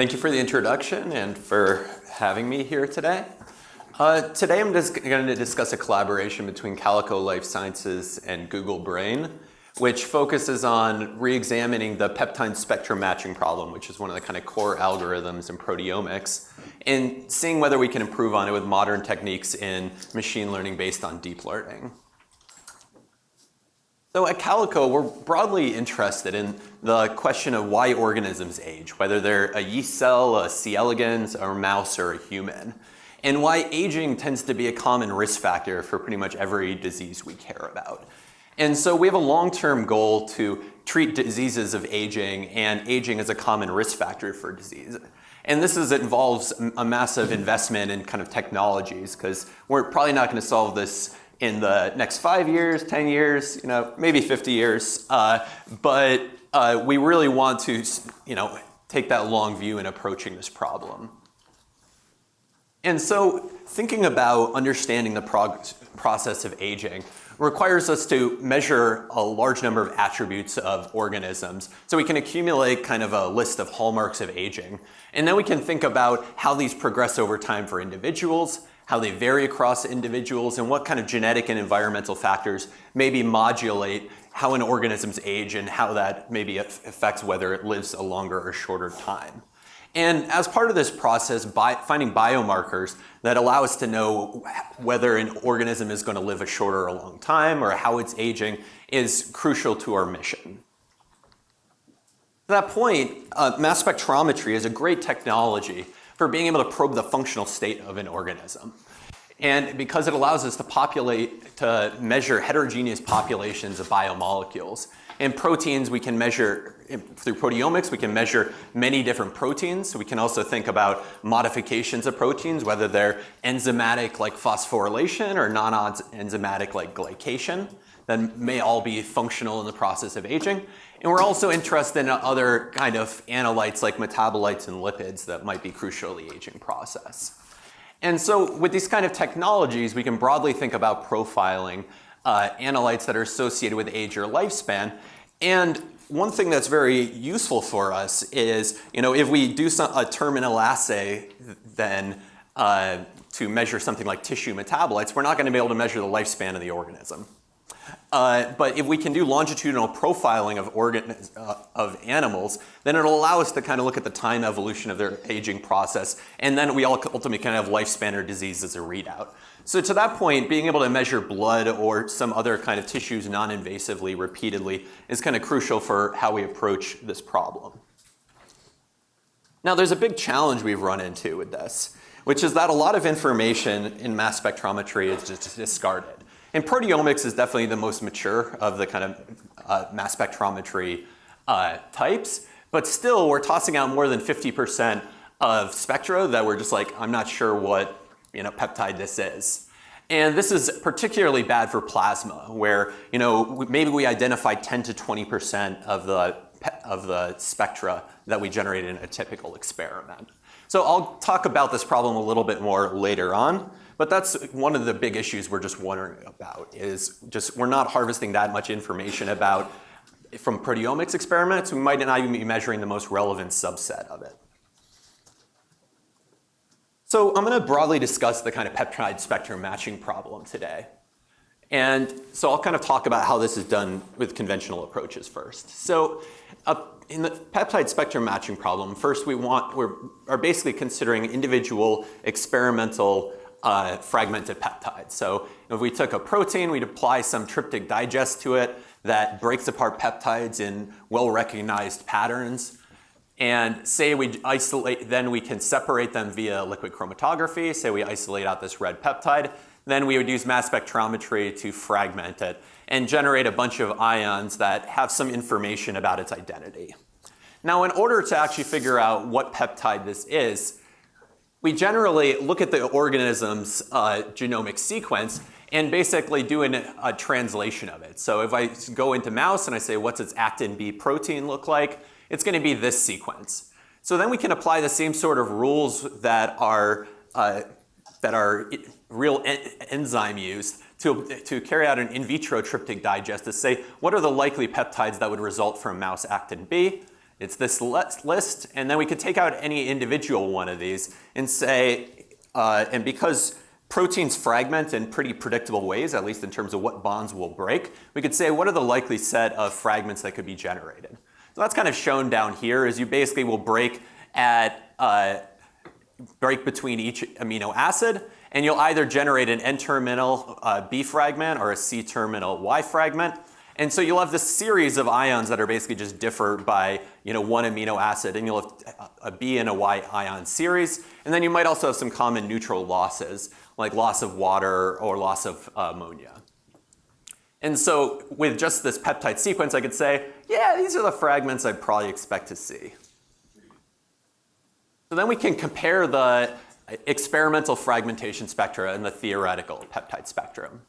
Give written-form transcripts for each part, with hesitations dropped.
Thank you for the introduction and for having me here today. Today I'm just going to discuss a collaboration between Calico Life Sciences and Google Brain, which focuses on re-examining the peptide-spectrum matching problem, which is one of the kind of core algorithms in proteomics, and seeing whether we can improve on it with modern techniques in machine learning based on deep learning. So at Calico, we're broadly interested in the question of why organisms age, whether they're a yeast cell, a C. elegans, or a mouse, or a human, and why aging tends to be a common risk factor for pretty much every disease we care about. And so we have a long-term goal to treat diseases of aging, and aging is a common risk factor for disease. And this involves a massive investment in kind of technologies, because we're probably not going to solve this in the next 5 years, 10 years, maybe 50 years. But we really want to, take that long view in approaching this problem. And so thinking about understanding the process of aging requires us to measure a large number of attributes of organisms so we can accumulate kind of a list of hallmarks of aging. And then we can think about how these progress over time for individuals, how they vary across individuals, and what kind of genetic and environmental factors maybe modulate how an organism's age and how that maybe affects whether it lives a longer or shorter time. And as part of this process, finding biomarkers that allow us to know whether an organism is going to live a shorter or a long time or how it's aging is crucial to our mission. To that point, mass spectrometry is a great technology for being able to probe the functional state of an organism. And because it allows us to measure heterogeneous populations of biomolecules. In proteins, we can measure, through proteomics, we can measure many different proteins. So we can also think about modifications of proteins, whether they're enzymatic like phosphorylation or non-enzymatic like glycation, that may all be functional in the process of aging. And we're also interested in other kind of analytes like metabolites and lipids that might be crucial to the aging process. And so with these kind of technologies, we can broadly think about profiling analytes that are associated with age or lifespan. And one thing that's very useful for us is, if we do a terminal assay then to measure something like tissue metabolites, we're not going to be able to measure the lifespan of the organism. But if we can do longitudinal profiling of animals, then it'll allow us to kind of look at the time evolution of their aging process, and then we ultimately kind of have lifespan or disease as a readout. So to that point, being able to measure blood or some other kind of tissues non-invasively repeatedly is kind of crucial for how we approach this problem. Now, there's a big challenge we've run into with this, which is that a lot of information in mass spectrometry is just discarded. And proteomics is definitely the most mature of the kind of mass spectrometry types, but still we're tossing out more than 50% of spectra that we're just like, I'm not sure what peptide this is. And this is particularly bad for plasma, where maybe we identified 10 to 20% of the spectra that we generate in a typical experiment. So I'll talk about this problem a little bit more later on. But that's one of the big issues we're just wondering about, is just we're not harvesting that much information from proteomics experiments. We might not even be measuring the most relevant subset of it. So I'm going to broadly discuss the kind of peptide spectrum matching problem today. And so I'll kind of talk about how this is done with conventional approaches first. So in the peptide spectrum matching problem, first we are basically considering individual experimental fragmented peptides. So if we took a protein, we'd apply some tryptic digest to it that breaks apart peptides in well-recognized patterns. And say we isolate, then we can separate them via liquid chromatography. Say we isolate out this red peptide. Then we would use mass spectrometry to fragment it and generate a bunch of ions that have some information about its identity. Now, in order to actually figure out what peptide this is, we generally look at the organism's genomic sequence and basically do a translation of it. So if I go into mouse and I say, what's its actin B protein look like? It's going to be this sequence. So then we can apply the same sort of rules that are real enzyme used to carry out an in vitro tryptic digest to say, what are the likely peptides that would result from mouse actin B? It's this list, and then we could take out any individual one of these and say, and because proteins fragment in pretty predictable ways, at least in terms of what bonds will break, we could say what are the likely set of fragments that could be generated. So that's kind of shown down here, is you basically will break between each amino acid, and you'll either generate an N-terminal B fragment or a C-terminal Y fragment. And so you'll have this series of ions that are basically just differ by one amino acid, and you'll have a B and a Y ion series. And then you might also have some common neutral losses, like loss of water or loss of ammonia. And so with just this peptide sequence, I could say, yeah, these are the fragments I'd probably expect to see. So then we can compare the experimental fragmentation spectra and the theoretical peptide spectrum.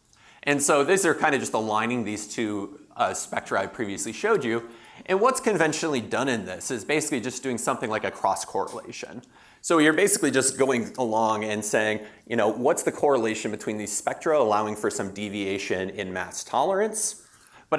And so these are kind of just aligning these two spectra I previously showed you. And what's conventionally done in this is basically just doing something like a cross correlation. So you're basically just going along and saying, what's the correlation between these spectra, allowing for some deviation in mass tolerance. But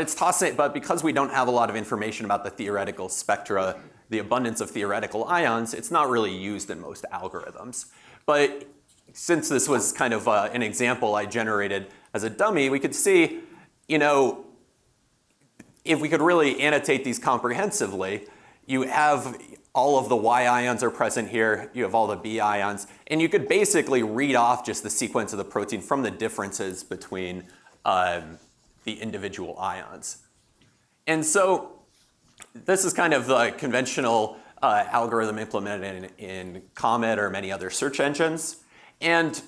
because we don't have a lot of information about the theoretical spectra, the abundance of theoretical ions, it's not really used in most algorithms. But since this was kind of an example I generated as a dummy, we could see, if we could really annotate these comprehensively, you have all of the Y ions are present here, you have all the B ions, and you could basically read off just the sequence of the protein from the differences between the individual ions. And so this is kind of the conventional algorithm implemented in Comet or many other search engines. And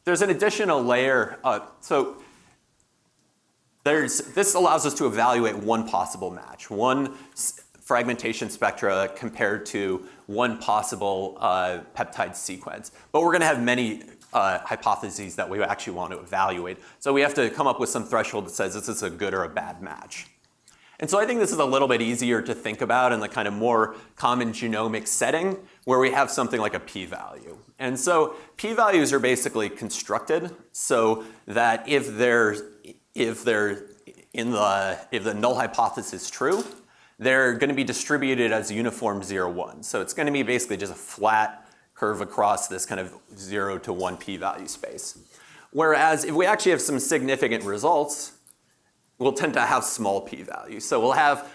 there's an additional layer. This allows us to evaluate one possible match, one fragmentation spectra compared to one possible peptide sequence. But we're going to have many hypotheses that we actually want to evaluate. So we have to come up with some threshold that says this is a good or a bad match. And so I think this is a little bit easier to think about in the kind of more common genomic setting where we have something like a p-value. And so p-values are basically constructed so that if the null hypothesis is true, they're going to be distributed as uniform 0, 1. So it's going to be basically just a flat curve across this kind of 0 to 1 p-value space. Whereas if we actually have some significant results, we'll tend to have small p-values. So we'll have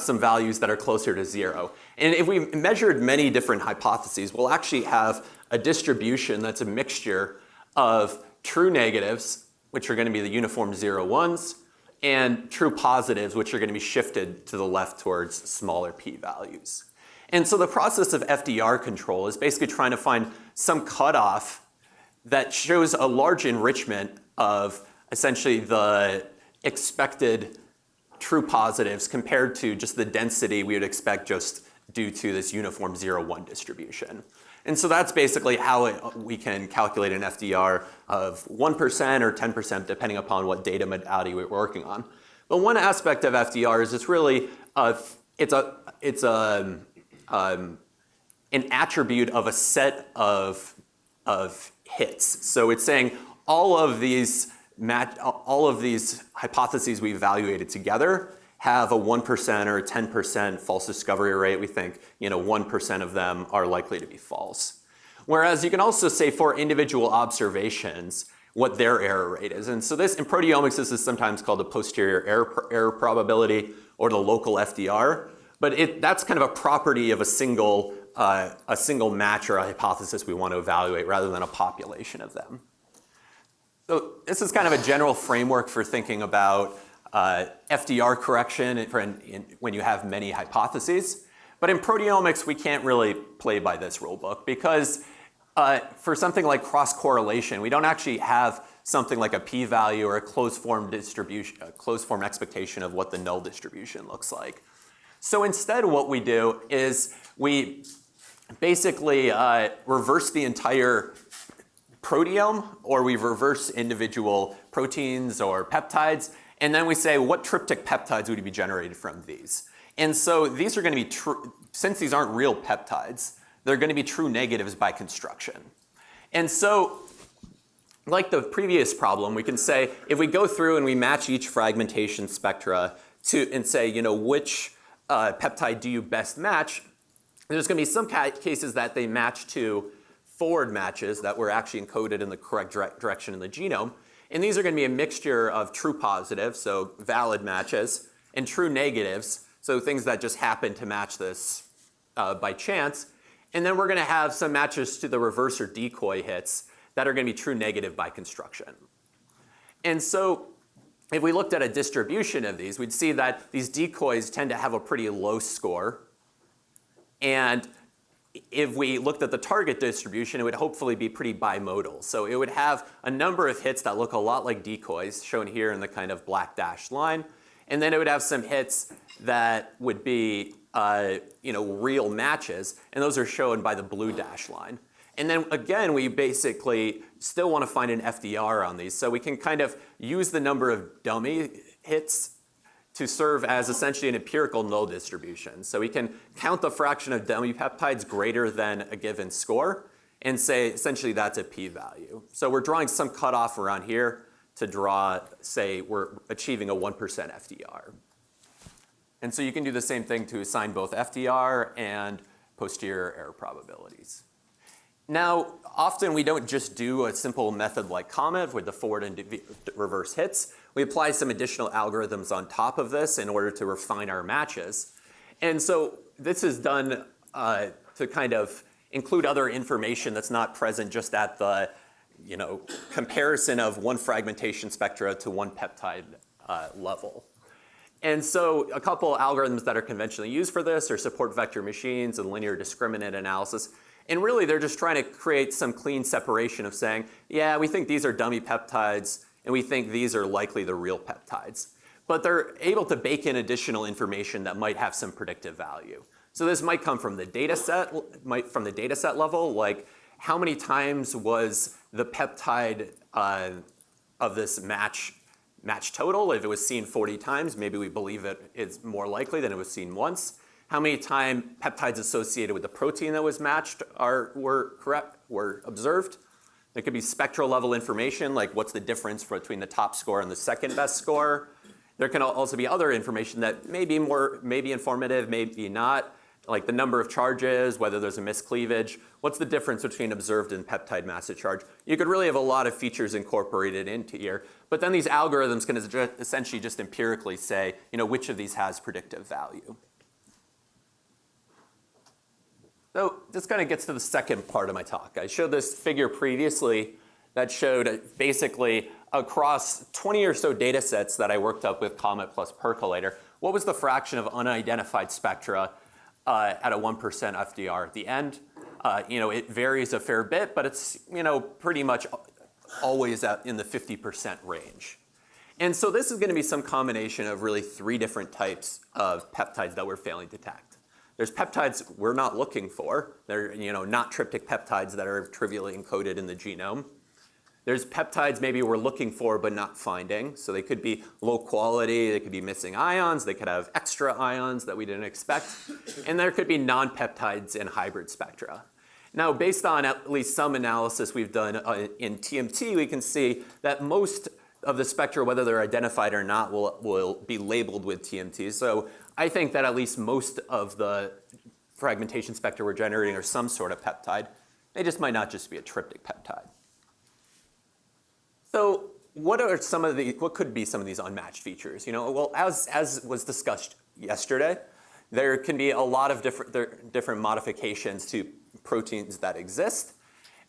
some values that are closer to 0. And if we measured many different hypotheses, we'll actually have a distribution that's a mixture of true negatives, which are going to be the uniform 0, 1s, and true positives, which are going to be shifted to the left towards smaller p-values. And so the process of FDR control is basically trying to find some cutoff that shows a large enrichment of essentially the expected true positives compared to just the density we would expect just due to this uniform 0, 1 distribution. And so that's basically how we can calculate an FDR of 1% or 10%, depending upon what data modality we're working on. But one aspect of FDR is it's really an attribute of a set of hits. So it's saying all of these hypotheses we evaluated together have a 1% or a 10% false discovery rate. We think 1% of them are likely to be false. Whereas you can also say for individual observations what their error rate is. And so this, in proteomics, this is sometimes called the posterior error probability or the local FDR. But that's kind of a property of a single match or a hypothesis we want to evaluate rather than a population of them. So this is kind of a general framework for thinking about FDR correction when you have many hypotheses. But in proteomics, we can't really play by this rule book because for something like cross-correlation, we don't actually have something like a p-value or a closed-form distribution, a closed-form expectation of what the null distribution looks like. So instead, what we do is we basically reverse the entire proteome, or we reverse individual proteins or peptides, and then we say what tryptic peptides would be generated from these. And so these are going to be true, since these aren't real peptides, they're going to be true negatives by construction. And so, like the previous problem, we can say if we go through and we match each fragmentation spectra and say, which peptide do you best match, there's going to be some cases that they match to forward matches that were actually encoded in the correct direction in the genome. And these are going to be a mixture of true positives, so valid matches, and true negatives, so things that just happen to match this by chance. And then we're going to have some matches to the reverse or decoy hits that are going to be true negative by construction. And so if we looked at a distribution of these, we'd see that these decoys tend to have a pretty low score. And if we looked at the target distribution, it would hopefully be pretty bimodal. So it would have a number of hits that look a lot like decoys, shown here in the kind of black dashed line. And then it would have some hits that would be real matches, and those are shown by the blue dashed line. And then again, we basically still want to find an FDR on these. So we can kind of use the number of dummy hits to serve as essentially an empirical null distribution. So we can count the fraction of dummy peptides greater than a given score and say essentially that's a p-value. So we're drawing some cutoff around here to draw, say, we're achieving a 1% FDR. And so you can do the same thing to assign both FDR and posterior error probabilities. Now, often we don't just do a simple method like COMET with the forward and reverse hits. We apply some additional algorithms on top of this in order to refine our matches. And so this is done to kind of include other information that's not present just at the comparison of one fragmentation spectra to one peptide level. And so a couple algorithms that are conventionally used for this are support vector machines and linear discriminant analysis. And really, they're just trying to create some clean separation of saying, yeah, we think these are dummy peptides, and we think these are likely the real peptides. But they're able to bake in additional information that might have some predictive value. So this might come from the data set, level, like how many times was the peptide of this match total? If it was seen 40 times, maybe we believe it is more likely than it was seen once. How many times peptides associated with the protein that was matched were observed? There could be spectral level information, like what's the difference between the top score and the second best score. There can also be other information that may be informative, maybe not, like the number of charges, whether there's a miscleavage. What's the difference between observed and peptide mass to charge? You could really have a lot of features incorporated into here. But then these algorithms can essentially just empirically say, which of these has predictive value. So this kind of gets to the second part of my talk. I showed this figure previously that showed basically across 20 or so data sets that I worked up with COMET plus Percolator, what was the fraction of unidentified spectra at a 1% FDR at the end? It varies a fair bit, but it's pretty much always in the 50% range. And so this is going to be some combination of really three different types of peptides that we're failing to detect. There's peptides we're not looking for. They're not tryptic peptides that are trivially encoded in the genome. There's peptides maybe we're looking for but not finding. So they could be low quality, they could be missing ions, they could have extra ions that we didn't expect. And there could be non-peptides in hybrid spectra. Now, based on at least some analysis we've done in TMT, we can see that most of the spectra, whether they're identified or not, will be labeled with TMT. So I think that at least most of the fragmentation spectra we're generating are some sort of peptide. They just might not just be a tryptic peptide. So what could be some of these unmatched features? Well, as was discussed yesterday, there can be a lot of different modifications to proteins that exist.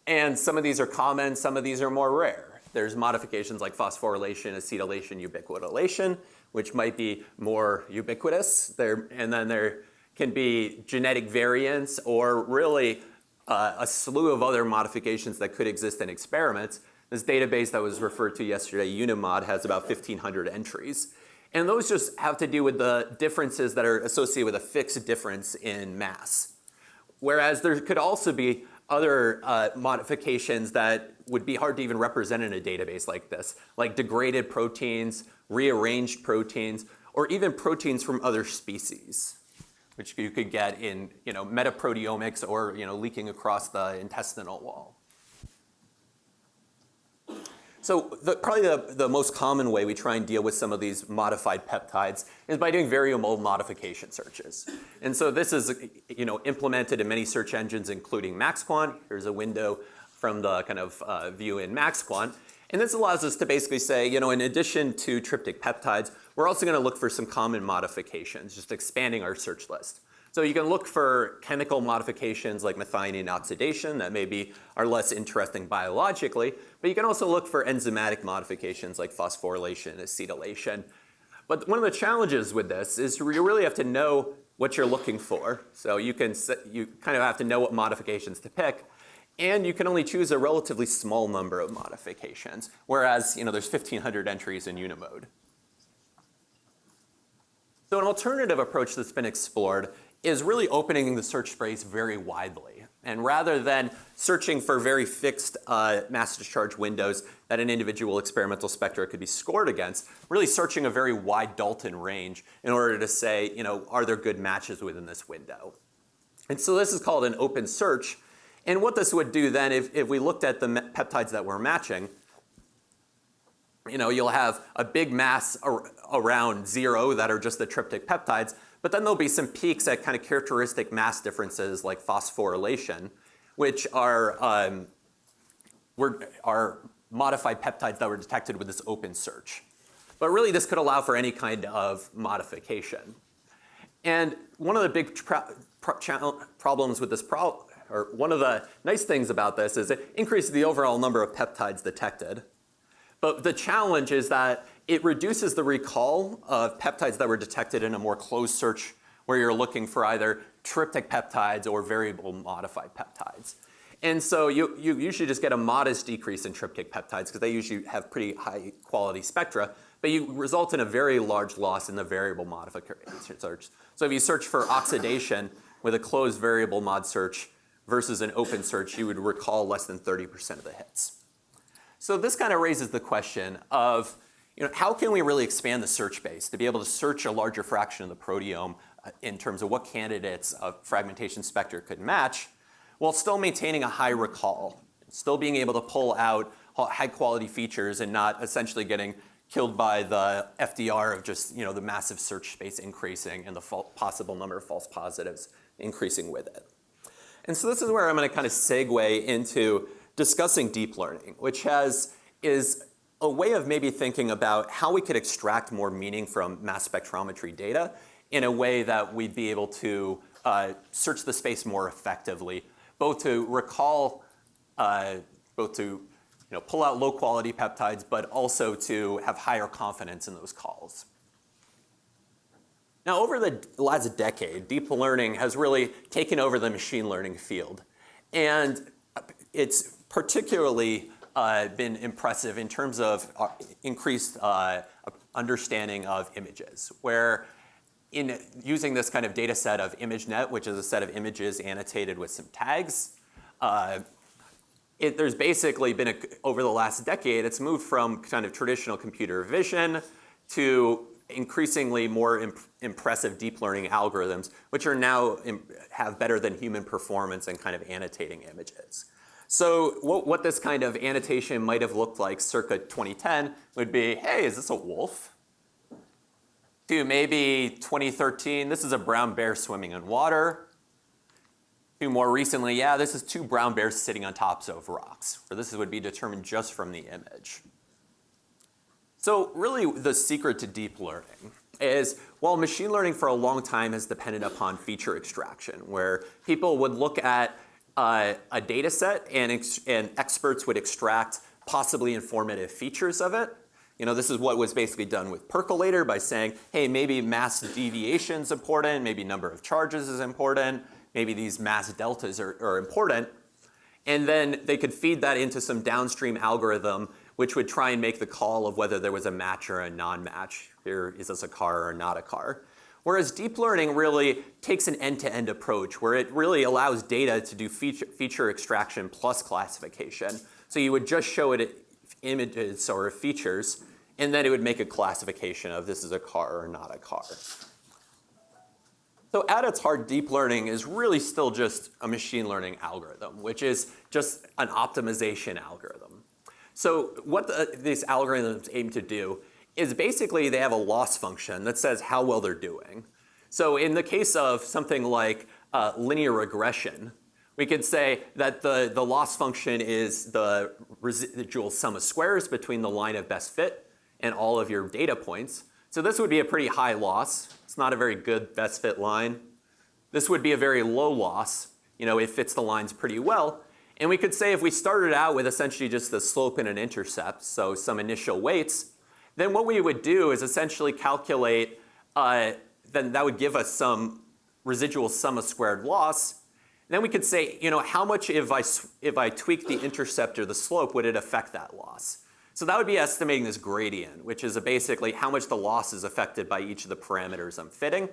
And some of these are common, some of these are more rare. There's modifications like phosphorylation, acetylation, ubiquitination, which might be more ubiquitous. And then there can be genetic variants or really a slew of other modifications that could exist in experiments. This database that was referred to yesterday, Unimod, has about 1,500 entries. And those just have to do with the differences that are associated with a fixed difference in mass. Whereas there could also be other modifications that would be hard to even represent in a database like this, like degraded proteins, rearranged proteins, or even proteins from other species, which you could get in metaproteomics or leaking across the intestinal wall. So probably the most common way we try and deal with some of these modified peptides is by doing variable modification searches. And so this is implemented in many search engines, including MaxQuant. Here's a window from the kind of view in MaxQuant. And this allows us to basically say, in addition to tryptic peptides, we're also going to look for some common modifications, just expanding our search list. So you can look for chemical modifications like methionine oxidation that maybe are less interesting biologically, but you can also look for enzymatic modifications like phosphorylation and acetylation. But one of the challenges with this is you really have to know what you're looking for. So you kind of have to know what modifications to pick. And you can only choose a relatively small number of modifications, whereas there's 1,500 entries in Unimode. So an alternative approach that's been explored is really opening the search space very widely. And rather than searching for very fixed mass discharge windows that an individual experimental spectra could be scored against, really searching a very wide Dalton range in order to say, are there good matches within this window? And so this is called an open search. And what this would do then, if we looked at the peptides that we're matching, you'll have a big mass around 0 that are just the tryptic peptides, but then there'll be some peaks at kind of characteristic mass differences like phosphorylation, which are modified peptides that were detected with this open search. But really, this could allow for any kind of modification. And one of the big problems with this or one of the nice things about this is it increases the overall number of peptides detected. But the challenge is that it reduces the recall of peptides that were detected in a more closed search where you're looking for either tryptic peptides or variable modified peptides. And so you usually just get a modest decrease in tryptic peptides because they usually have pretty high quality spectra, but you result in a very large loss in the variable modification search. So if you search for oxidation with a closed variable mod search versus an open search, you would recall less than 30% of the hits. So this kind of raises the question of, how can we really expand the search base to be able to search a larger fraction of the proteome in terms of what candidates of fragmentation spectra could match, while still maintaining a high recall, still being able to pull out high quality features and not essentially getting killed by the FDR of just the massive search space increasing and the possible number of false positives increasing with it. And so this is where I'm going to kind of segue into discussing deep learning, which is a way of maybe thinking about how we could extract more meaning from mass spectrometry data in a way that we'd be able to search the space more effectively, both to recall, pull out low quality peptides, but also to have higher confidence in those calls. Now, over the last decade, deep learning has really taken over the machine learning field. And it's particularly been impressive in terms of increased understanding of images, where in using this kind of data set of ImageNet, which is a set of images annotated with some tags, there's basically been, over the last decade, it's moved from kind of traditional computer vision to increasingly more impressive deep learning algorithms, which are now have better than human performance in kind of annotating images. So what this kind of annotation might have looked like circa 2010 would be, hey, is this a wolf? To maybe 2013, this is a brown bear swimming in water. To more recently, yeah, this is two brown bears sitting on tops of rocks, where this would be determined just from the image. So really the secret to deep learning is, while machine learning for a long time has depended upon feature extraction, where people would look at a data set and experts would extract possibly informative features of it. This is what was basically done with Percolator by saying, hey, maybe mass deviation is important, maybe number of charges is important, maybe these mass deltas are important. And then they could feed that into some downstream algorithm which would try and make the call of whether there was a match or a non-match. Here, is this a car or not a car? Whereas deep learning really takes an end-to-end approach where it really allows data to do feature extraction plus classification. So you would just show it images or features, and then it would make a classification of this is a car or not a car. So at its heart, deep learning is really still just a machine learning algorithm, which is just an optimization algorithm. So what these algorithms aim to do is basically they have a loss function that says how well they're doing. So in the case of something like linear regression, we could say that the loss function is the residual sum of squares between the line of best fit and all of your data points. So this would be a pretty high loss. It's not a very good best fit line. This would be a very low loss. It fits the lines pretty well. And we could say if we started out with essentially just the slope and an intercept, so some initial weights, then what we would do is essentially calculate, then that would give us some residual sum of squared loss. Then we could say, how much if I tweak the intercept or the slope, would it affect that loss? So that would be estimating this gradient, which is basically how much the loss is affected by each of the parameters I'm fitting.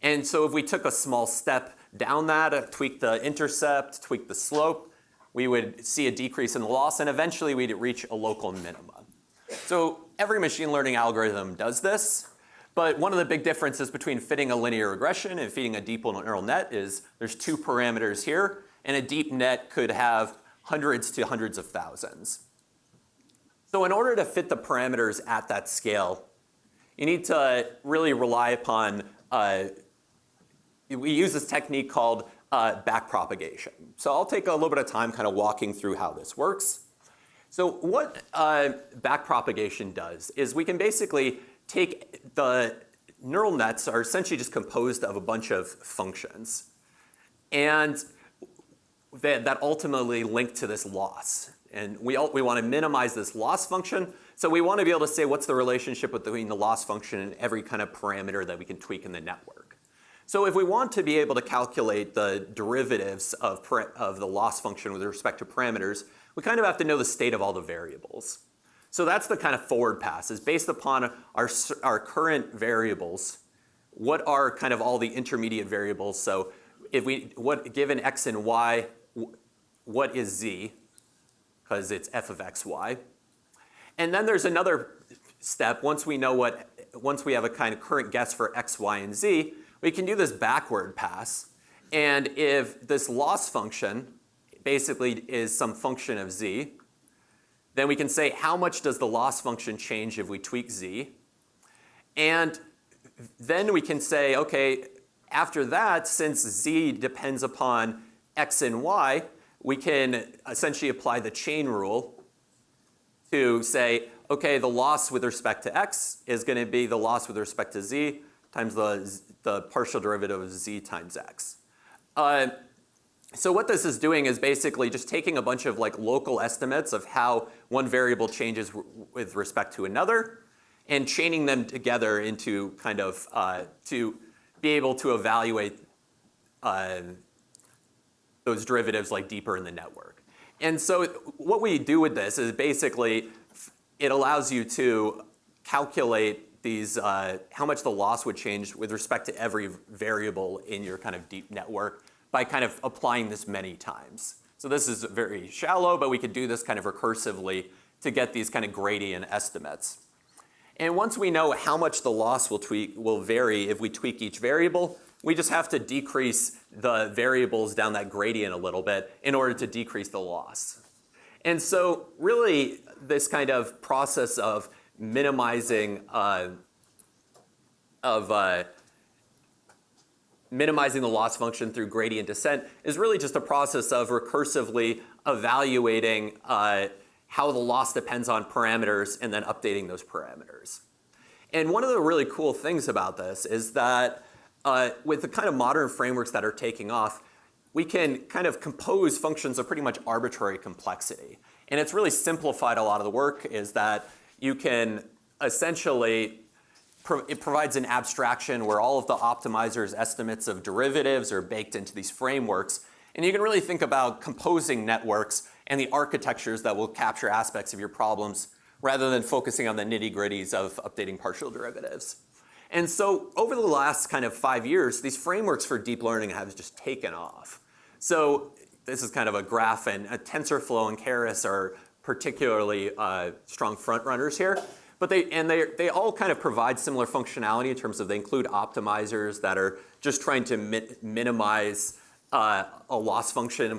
And so if we took a small step down that, tweak the intercept, tweak the slope, we would see a decrease in the loss, and eventually we'd reach a local minima. So every machine learning algorithm does this, but one of the big differences between fitting a linear regression and fitting a deep neural net is there's two parameters here, and a deep net could have hundreds to hundreds of thousands. So in order to fit the parameters at that scale, you need to really rely upon, we use this technique called backpropagation. So I'll take a little bit of time kind of walking through how this works. So what backpropagation does is we can basically take the neural nets are essentially just composed of a bunch of functions. And that ultimately link to this loss. And we want to minimize this loss function. So we want to be able to say what's the relationship between the loss function and every kind of parameter that we can tweak in the network. So if we want to be able to calculate the derivatives of the loss function with respect to parameters, we kind of have to know the state of all the variables. So that's the kind of forward pass, is based upon our current variables, what are kind of all the intermediate variables. So if given x and y, what is z? Because it's f of x, y. And then there's another step. Once we have a kind of current guess for x, y, and z, we can do this backward pass. And if this loss function basically is some function of z, then we can say how much does the loss function change if we tweak z. And then we can say, okay, after that, since z depends upon x and y, we can essentially apply the chain rule to say, okay, the loss with respect to x is going to be the loss with respect to z times the partial derivative of z times x. So what this is doing is basically just taking a bunch of local estimates of how one variable changes with respect to another and chaining them together into kind of to be able to evaluate those derivatives deeper in the network. And so what we do with this is basically it allows you to calculate these how much the loss would change with respect to every variable in your kind of deep network by kind of applying this many times. So this is very shallow, but we could do this kind of recursively to get these kind of gradient estimates. And once we know how much the loss will vary if we tweak each variable, we just have to decrease the variables down that gradient a little bit in order to decrease the loss. And so really this kind of process of minimizing minimizing the loss function through gradient descent is really just a process of recursively evaluating how the loss depends on parameters and then updating those parameters. And one of the really cool things about this is that with the kind of modern frameworks that are taking off, we can kind of compose functions of pretty much arbitrary complexity. And it's really simplified a lot of the work is that you can essentially, it provides an abstraction where all of the optimizers' estimates of derivatives are baked into these frameworks. And you can really think about composing networks and the architectures that will capture aspects of your problems rather than focusing on the nitty-gritties of updating partial derivatives. And so over the last kind of 5 years, these frameworks for deep learning have just taken off. So this is kind of a graph, and TensorFlow and Keras are particularly strong front runners here. But they all kind of provide similar functionality in terms of they include optimizers that are just trying to minimize a loss function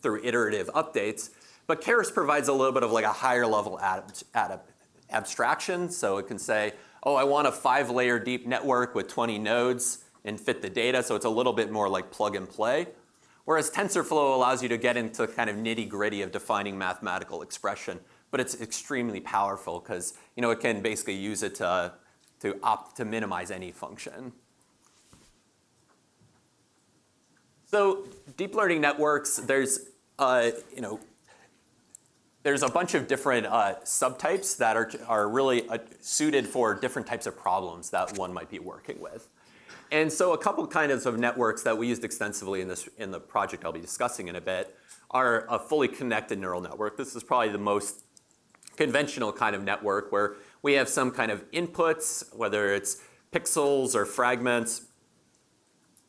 through iterative updates. But Keras provides a little bit of like a higher level abstraction. So it can say, oh, I want a 5-layer deep network with 20 nodes and fit the data. So it's a little bit more like plug and play. Whereas TensorFlow allows you to get into kind of nitty-gritty of defining mathematical expression. But it's extremely powerful because it can basically use it to minimize any function. So deep learning networks, there's a bunch of different subtypes that are really suited for different types of problems that one might be working with. And so a couple kinds of networks that we used extensively in the project I'll be discussing in a bit are a fully connected neural network. This is probably the most conventional kind of network where we have some kind of inputs, whether it's pixels or fragments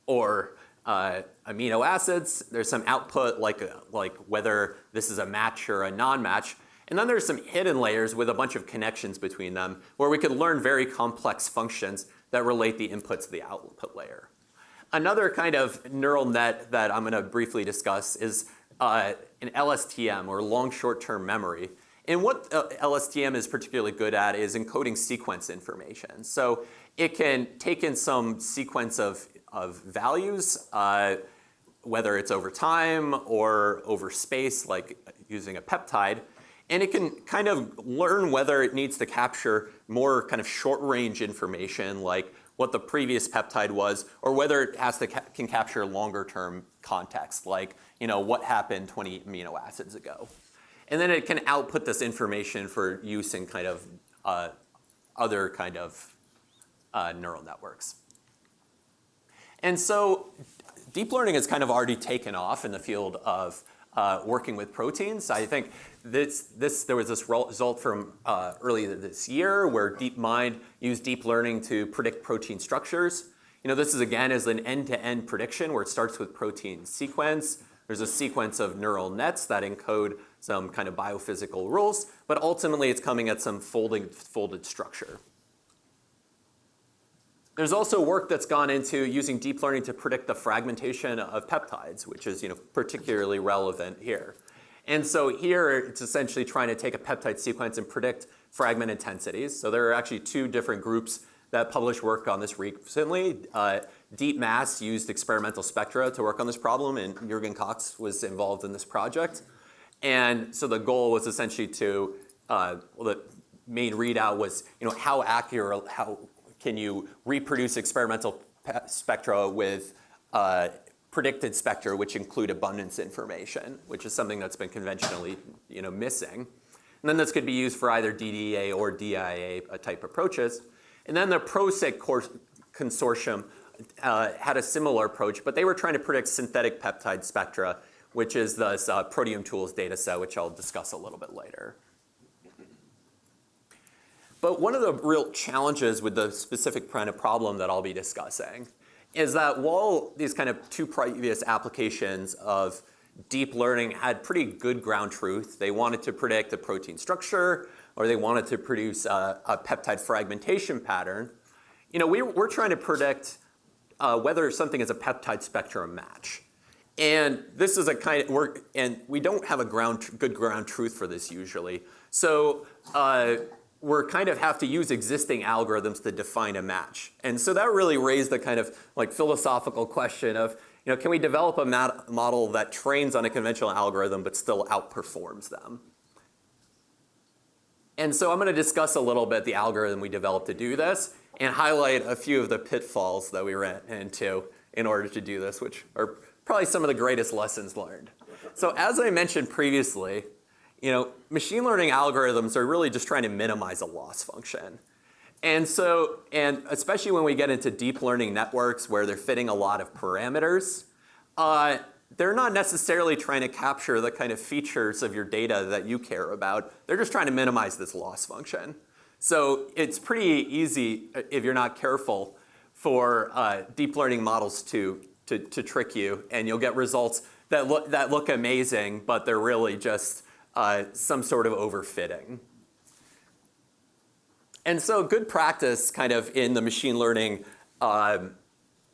or amino acids. There's some output like whether this is a match or a non-match. And then there's some hidden layers with a bunch of connections between them where we could learn very complex functions that relate the inputs to the output layer. Another kind of neural net that I'm going to briefly discuss is an LSTM, or long short-term memory. And what LSTM is particularly good at is encoding sequence information. So it can take in some sequence of values, whether it's over time or over space, like using a peptide, and it can kind of learn whether it needs to capture more kind of short-range information, like what the previous peptide was, or whether it can capture longer-term context, like what happened 20 amino acids ago. And then it can output this information for use in kind of other kind of neural networks. And so deep learning has kind of already taken off in the field of working with proteins. I think there was this result from earlier this year where DeepMind used deep learning to predict protein structures. This is again is an end-to-end prediction where it starts with protein sequence. There's a sequence of neural nets that encode some kind of biophysical rules, but ultimately it's coming at some folded structure. There's also work that's gone into using deep learning to predict the fragmentation of peptides, which is particularly relevant here. And so here it's essentially trying to take a peptide sequence and predict fragment intensities. So there are actually two different groups that published work on this recently. DeepMass used experimental spectra to work on this problem, and Jürgen Cox was involved in this project. And so the goal was essentially to, the main readout was, how accurate, how can you reproduce experimental spectra with predicted spectra, which include abundance information, which is something that's been conventionally, missing. And then this could be used for either DDA or DIA type approaches. And then the ProSig consortium had a similar approach, but they were trying to predict synthetic peptide spectra, which is this Proteome Tools data set, which I'll discuss a little bit later. But one of the real challenges with the specific kind of problem that I'll be discussing is that while these kind of two previous applications of deep learning had pretty good ground truth, they wanted to predict the protein structure, or they wanted to produce a peptide fragmentation pattern, we're trying to predict whether something is a peptide spectrum match. And this is a kind of and we don't have a good ground truth for this usually. So we're kind of have to use existing algorithms to define a match. And so that really raised the kind of like philosophical question of, can we develop a model that trains on a conventional algorithm but still outperforms them? And so I'm going to discuss a little bit the algorithm we developed to do this and highlight a few of the pitfalls that we ran into in order to do this, which are probably some of the greatest lessons learned. So as I mentioned previously, machine learning algorithms are really just trying to minimize a loss function. And especially when we get into deep learning networks where they're fitting a lot of parameters, they're not necessarily trying to capture the kind of features of your data that you care about. They're just trying to minimize this loss function. So it's pretty easy, if you're not careful, for deep learning models to trick you, and you'll get results that look amazing, but they're really just some sort of overfitting. And so good practice kind of in the machine learning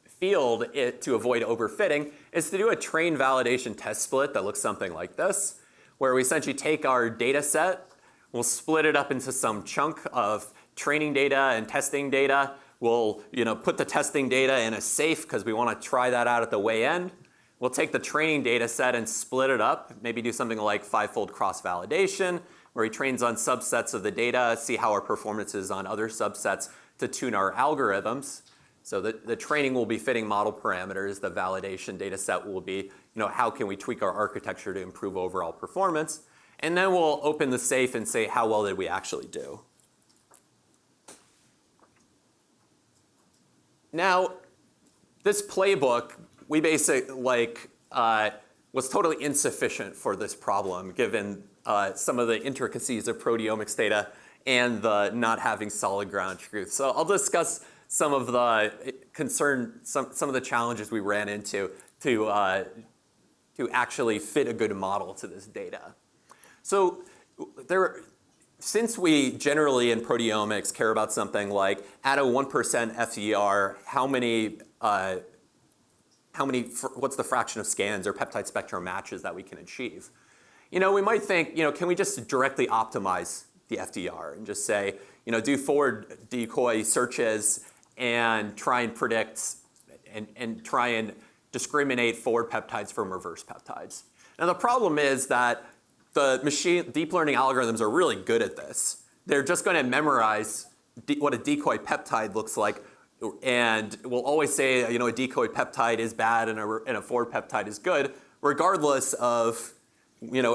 field to avoid overfitting is to do a train validation test split that looks something like this, where we essentially take our data set, we'll split it up into some chunk of training data and testing data. We'll put the testing data in a safe because we want to try that out at the way end. We'll take the training data set and split it up, maybe do something like 5-fold cross-validation, where he trains on subsets of the data, see how our performance is on other subsets to tune our algorithms. So the training will be fitting model parameters. The validation data set will be, how can we tweak our architecture to improve overall performance? And then we'll open the safe and say, how well did we actually do? Now, this playbook, we basically was totally insufficient for this problem, given some of the intricacies of proteomics data and the not having solid ground truth. So I'll discuss some of the some of the challenges we ran into to actually fit a good model to this data. So since we generally in proteomics care about something like at a 1% FER, what's the fraction of scans or peptide spectrum matches that we can achieve? We might think, can we just directly optimize the FDR and just say, do forward decoy searches and try and predict and try and discriminate forward peptides from reverse peptides. Now the problem is that the deep learning algorithms are really good at this. They're just going to memorize what a decoy peptide looks like, and we'll always say, a decoy peptide is bad and a forward peptide is good, regardless of,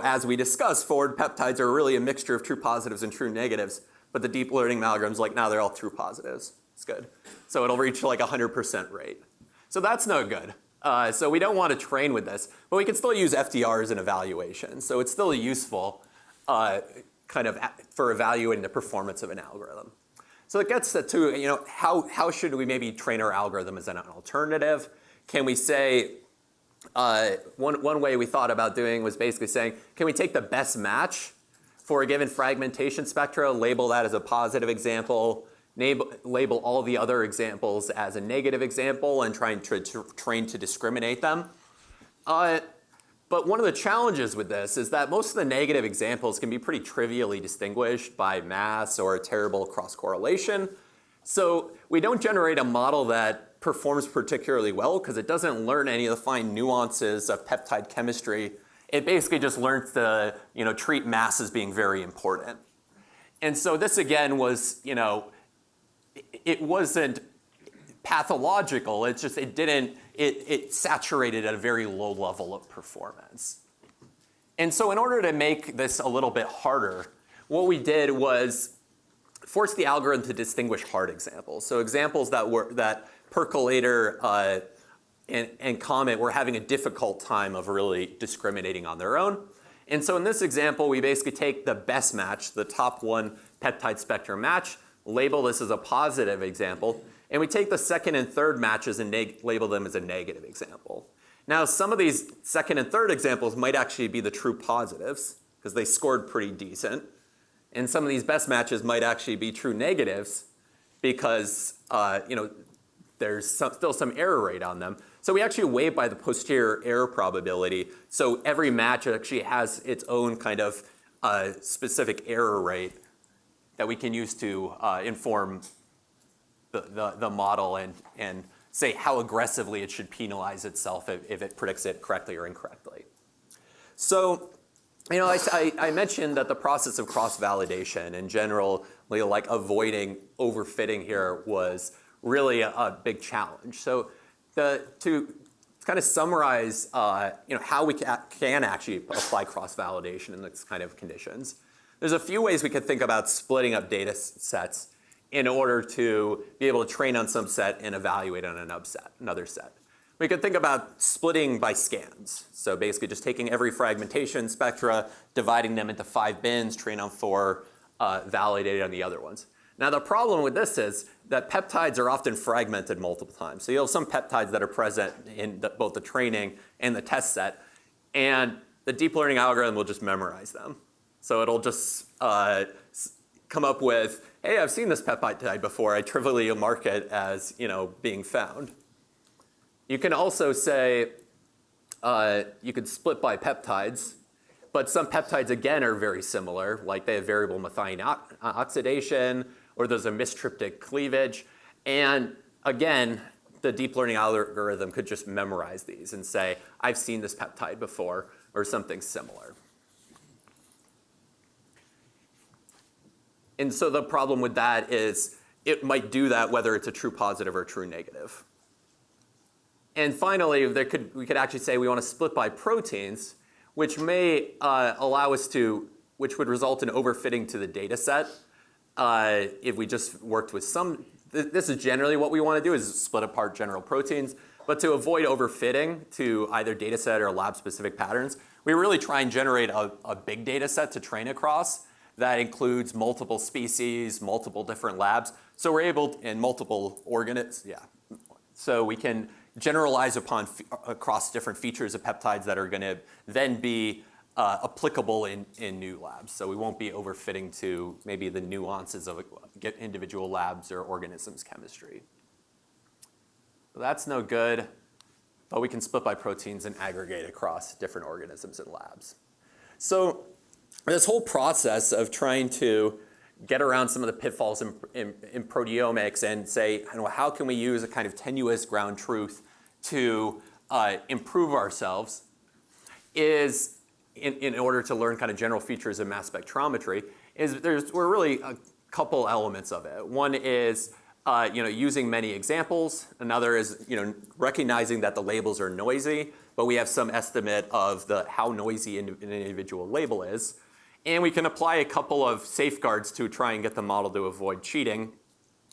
as we discussed, forward peptides are really a mixture of true positives and true negatives, but the deep learning algorithm's like, no, they're all true positives. It's good. So it'll reach like 100% rate. So that's no good. So we don't want to train with this, but we can still use FDRs in evaluation. So it's still useful for evaluating the performance of an algorithm. So it gets to, how should we maybe train our algorithm as an alternative? Can we say, one way we thought about doing was basically saying, can we take the best match for a given fragmentation spectra, label that as a positive example, label all the other examples as a negative example, and try and train to discriminate them? But one of the challenges with this is that most of the negative examples can be pretty trivially distinguished by mass or a terrible cross-correlation. So we don't generate a model that performs particularly well because it doesn't learn any of the fine nuances of peptide chemistry. It basically just learns to treat mass as being very important. And so this again was, it wasn't pathological. It's just it saturated at a very low level of performance. And so in order to make this a little bit harder, what we did was force the algorithm to distinguish hard examples. So examples that Percolator and Comet were having a difficult time of really discriminating on their own. And so in this example, we basically take the best match, the top one peptide spectrum match, label this as a positive example, and we take the second and third matches and label them as a negative example. Now, some of these second and third examples might actually be the true positives because they scored pretty decent. And some of these best matches might actually be true negatives because there's still some error rate on them. So we actually weight by the posterior error probability. So every match actually has its own kind of specific error rate that we can use to inform the model and say how aggressively it should penalize itself if it predicts it correctly or incorrectly. So, I mentioned that the process of cross-validation in general, like avoiding overfitting here, was really a big challenge. So to kind of summarize how we can actually apply cross-validation in this kind of conditions, there's a few ways we could think about splitting up data sets in order to be able to train on some set and evaluate on another set. We could think about splitting by scans. So basically just taking every fragmentation spectra, dividing them into 5 bins, train on 4, validate on the other ones. Now the problem with this is that peptides are often fragmented multiple times. So you'll have some peptides that are present in both the training and the test set, and the deep learning algorithm will just memorize them. So it'll just come up with, hey, I've seen this peptide before. I trivially mark it as being found. You can also say you could split by peptides, But some peptides, again, are very similar, like they have variable methionine oxidation, or there's a mistriptic cleavage. And again, the deep learning algorithm could just memorize these and say, I've seen this peptide before, or something similar. And so the problem with that is it might do that whether it's a true positive or true negative. And finally, we could actually say we want to split by proteins, which may allow us to, which would result in overfitting to the data set if we just worked with some. This is generally what we want to do, is split apart general proteins. But to avoid overfitting to either data set or lab-specific patterns, we really try and generate a big data set to train across that includes multiple species, multiple different labs. So we're able, and multiple organisms, yeah. So we can generalize across different features of peptides that are going to then be applicable in new labs. So we won't be overfitting to maybe the nuances of individual labs or organisms chemistry. So that's no good, but we can split by proteins and aggregate across different organisms and labs. So this whole process of trying to get around some of the pitfalls in proteomics and say, how can we use a kind of tenuous ground truth to improve ourselves is, in order to learn kind of general features of mass spectrometry, we're really a couple elements of it. One is using many examples. Another is recognizing that the labels are noisy, but we have some estimate of how noisy an individual label is. And we can apply a couple of safeguards to try and get the model to avoid cheating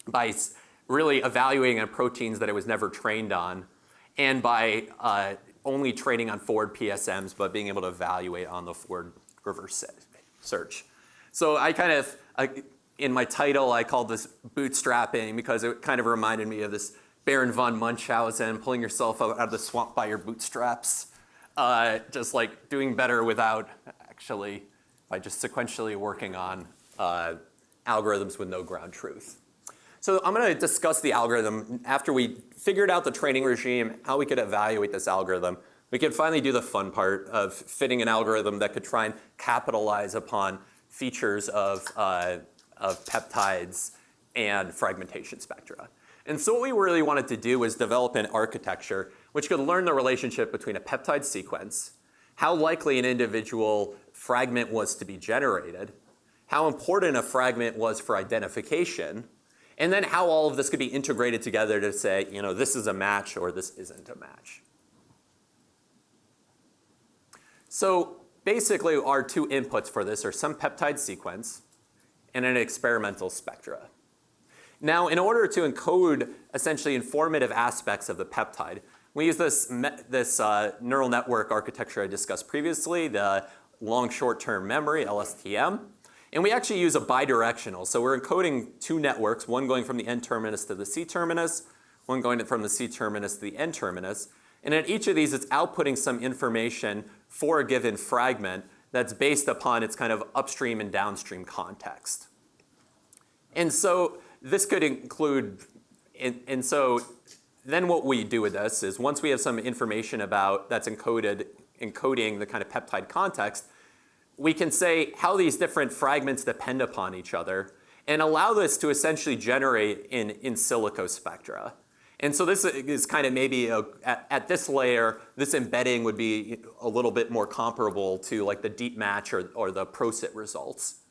by really evaluating proteins that it was never trained on, and by only training on forward PSMs, but being able to evaluate on the forward reverse search. So in my title, I called this bootstrapping because it kind of reminded me of this Baron von Munchausen, pulling yourself out of the swamp by your bootstraps, just like doing better without actually, by just sequentially working on algorithms with no ground truth. So I'm going to discuss the algorithm. After we figured out the training regime, how we could evaluate this algorithm, we could finally do the fun part of fitting an algorithm that could try and capitalize upon features of peptides and fragmentation spectra. And so what we really wanted to do was develop an architecture which could learn the relationship between a peptide sequence, how likely an individual fragment was to be generated, how important a fragment was for identification, and then how all of this could be integrated together to say, this is a match or this isn't a match. So basically, our two inputs for this are some peptide sequence and an experimental spectra. Now, in order to encode essentially informative aspects of the peptide, we use this neural network architecture I discussed previously, the long short-term memory, LSTM. And we actually use a bidirectional. So we're encoding two networks, one going from the N terminus to the C terminus, one going from the C terminus to the N terminus. And at each of these, it's outputting some information for a given fragment that's based upon its kind of upstream and downstream context. And so this could include, and so then what we do with this is once we have some information about that's encoding the kind of peptide context, we can say how these different fragments depend upon each other and allow this to essentially generate in silico spectra. And so this is kind of maybe, at this layer, this embedding would be a little bit more comparable to like the deep match or the ProSit results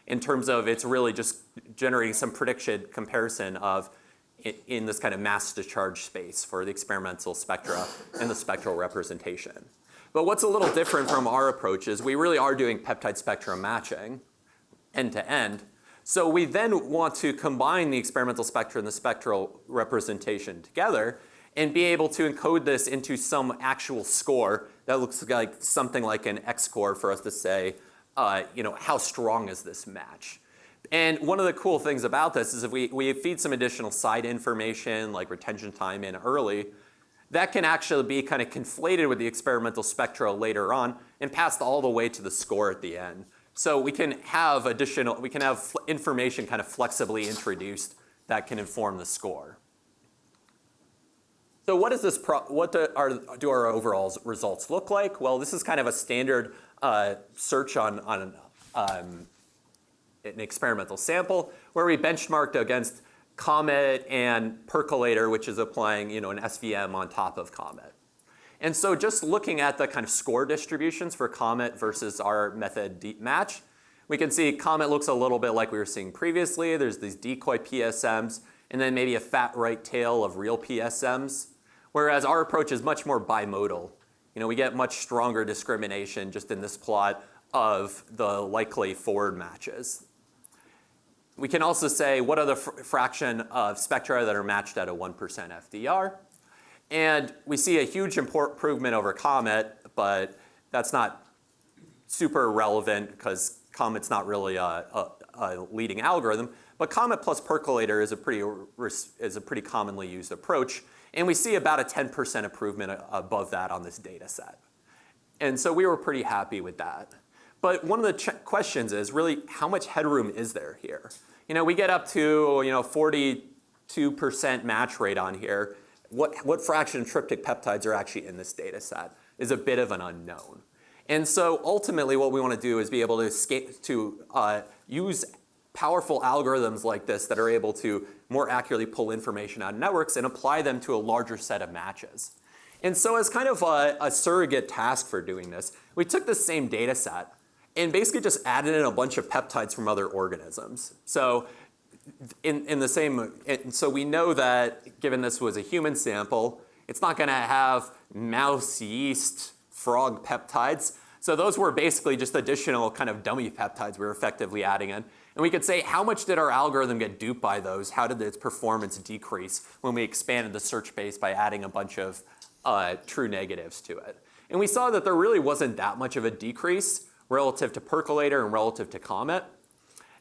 in terms of it's really just generating some prediction comparison of in this kind of mass discharge space for the experimental spectra and the spectral representation. But what's a little different from our approach is we really are doing peptide spectrum matching end to end. So we then want to combine the experimental spectra and the spectral representation together and be able to encode this into some actual score that looks like something like an X score for us to say, how strong is this match? And one of the cool things about this is if we feed some additional side information like retention time in early, that can actually be kind of conflated with the experimental spectra later on and passed all the way to the score at the end. So we can have information kind of flexibly introduced that can inform the score. So what does this do our overall results look like? Well, this is kind of a standard search on an experimental sample where we benchmarked against Comet and Percolator, which is applying an SVM on top of Comet. And so just looking at the kind of score distributions for Comet versus our method deep match, we can see Comet looks a little bit like we were seeing previously. There's these decoy PSMs, and then maybe a fat right tail of real PSMs, whereas our approach is much more bimodal. We get much stronger discrimination just in this plot of the likely forward matches. We can also say what are the fraction of spectra that are matched at a 1% FDR. And we see a huge improvement over Comet, but that's not super relevant because Comet's not really a leading algorithm. But Comet plus Percolator is a pretty commonly used approach. And we see about a 10% improvement above that on this data set. And so we were pretty happy with that. But one of the questions is really how much headroom is there here? We get up to 42% match rate on here. What fraction of tryptic peptides are actually in this data set is a bit of an unknown. And so ultimately what we want to do is be able to use powerful algorithms like this that are able to more accurately pull information out of networks and apply them to a larger set of matches. And so as kind of a surrogate task for doing this, we took the same data set and basically just added in a bunch of peptides from other organisms. So so we know that given this was a human sample, it's not going to have mouse, yeast, frog peptides. So those were basically just additional kind of dummy peptides we were effectively adding in. And we could say, how much did our algorithm get duped by those? How did its performance decrease when we expanded the search space by adding a bunch of true negatives to it? And we saw that there really wasn't that much of a decrease relative to Percolator and relative to Comet.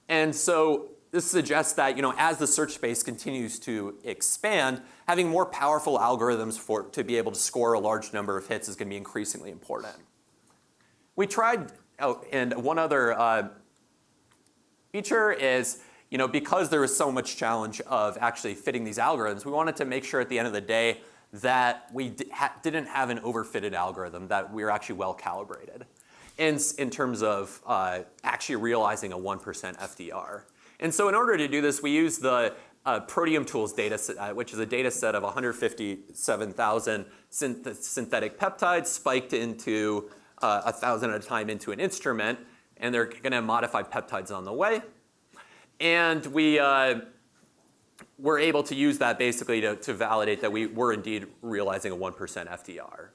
And so this suggests that as the search space continues to expand, having more powerful algorithms to be able to score a large number of hits is going to be increasingly important. We tried, and one other feature is, because there was so much challenge of actually fitting these algorithms, we wanted to make sure at the end of the day that we didn't have an overfitted algorithm, that we were actually well calibrated in terms of actually realizing a 1% FDR. And so in order to do this, we used the Proteome Tools data set, which is a data set of 157,000 synthetic peptides spiked into 1,000 at a time into an instrument, and they're going to modify peptides on the way. And we were able to use that basically to validate that we were indeed realizing a 1% FDR.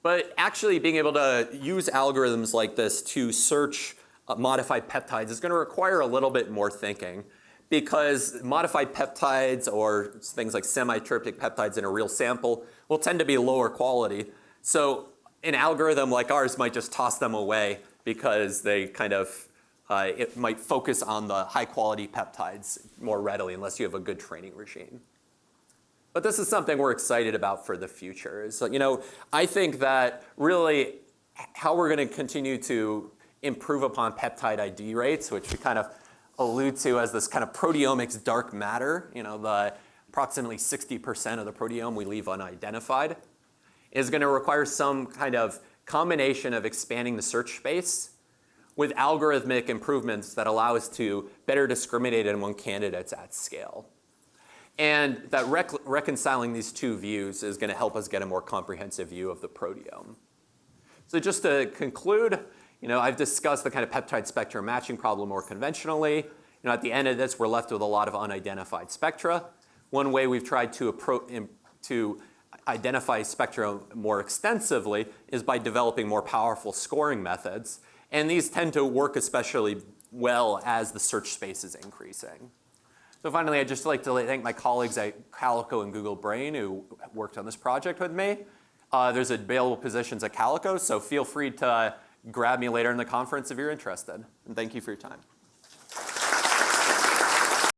But actually being able to use algorithms like this to search modified peptides is going to require a little bit more thinking, because modified peptides or things like semi-tryptic peptides in a real sample will tend to be lower quality. So an algorithm like ours might just toss them away because they kind of, it might focus on the high quality peptides more readily unless you have a good training regime. But this is something we're excited about for the future. So, I think that really how we're going to continue to improve upon peptide ID rates, which we kind of allude to as this kind of proteomics dark matter, the approximately 60% of the proteome we leave unidentified, is going to require some kind of combination of expanding the search space with algorithmic improvements that allow us to better discriminate among candidates at scale. And that reconciling these two views is going to help us get a more comprehensive view of the proteome. So just to conclude, I've discussed the kind of peptide spectrum matching problem more conventionally. At the end of this, we're left with a lot of unidentified spectra. One way we've tried to identify spectra more extensively is by developing more powerful scoring methods. And these tend to work especially well as the search space is increasing. So finally, I'd just like to thank my colleagues at Calico and Google Brain who worked on this project with me. There's available positions at Calico, so feel free to grab me later in the conference if you're interested. And thank you for your time.